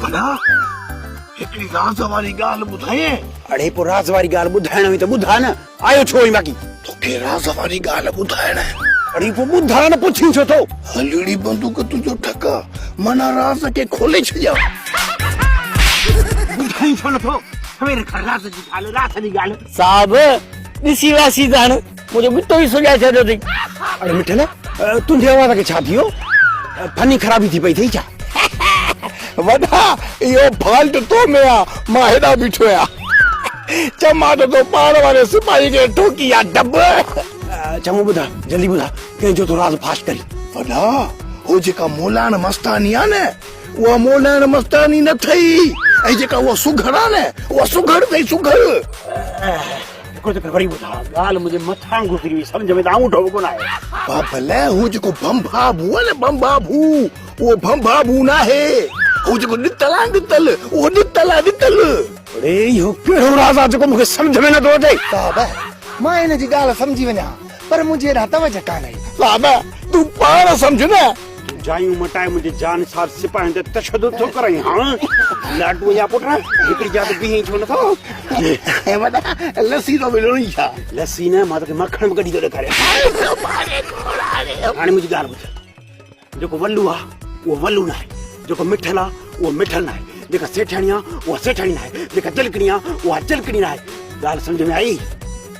भला हिकिड़ी राज़ वारी ॻाल्हि ॿुधाए। अड़े पोइ राज़ वारी ॻाल्हि ॿुधाइण हुई त ॿुधा न, आयो छो ई बाक़ी तोखे राज़ वारी ॻाल्हि ॿुधाइण आहे। अड़े पोइ ॿुधा न, पुछी छो थो? हलड़ी बंदूक तुंहिंजो ठका माना राज़ खे खोले छॾिया। ॿुधाई छो नथो? सवेर खां राज़ जी ॻाल्हि साहब ॾिसी वियासीं त हाणे मुंहिंजो ॿिटो ई सुॼाए छॾियो अथई। अड़े मिठल तुंहिंजे आवाज़ खे छा थियो? फनी ख़राबी थी पई अथई छा? वॾा इहो फॉल्ट तो में आहे, मां हेॾा बीठो आहियां। चमां त तो पाण वारे सिपाही खे ठोकी आहे डब। चङो ॿुधा, जल्दी ॿुधा, कंहिंजो तो राज़ फाश करी। वॾा हो जेका मोलाण मस्तानी आहे न, उहा मोलाण मस्तानी न थई, ऐं जेका उहा सुघड़ आहे न, उहा सुघड़ अथई सुघड़। हिकिड़ो चक्कर वरी ॿुधा, ॻाल्हि मुंहिंजे मथां गुज़री वई, सम्झ में त आऊं ढोको कोन आयो। भले हू जेको बम्बाबू आहे न, बम्बाबू उहो बम्बाबू न आहे, हू जेको ॾितल आहे ॾितल, उहो ॾितल आहे ॾितल। अड़े इहो कहिड़ो राज़ आहे जेको मूंखे सम्झ में नथो अचे? साहब मां हिन जी ॻाल्हि सम्झी वञा, पर मुंहिंजे हेॾां तवजह कान आई। साहब तूं पाण सम्झ न। जायूं मटाए मुंहिंजे जान सार सिपाहियुनि ते तशदुद थो कराई। हां लाडू जा पुट हिकिड़ी जात बीह छो नथो? ऐं वॾा लस्सी तो मिलणी छा? लस्सी न, मां तोखे मखण बि कढी थो ॾेखारियां। हाणे मुंहिंजी ॻाल्हि ॿुध, जेको वल्लू आहे उहो वल्लू न आहे, जेको मिठल आहे उहो मिठल न आहे, जेका सेठाणी आहे उहा सेठाणी न आहे, जेका तिलकणी आहे उहा तिलकणी न आहे। ॻाल्हि सम्झ में आई?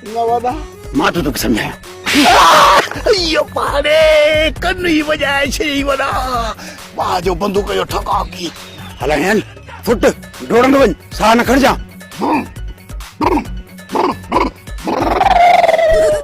न वॾा मां तो तोखे सम्झायां। इहो पाड़े कन ई वॼाए छॾी वॾा, मां जो बंदूक जो ठका की। हल हल फुट डोड़ंदो वञ, साह न खणजां।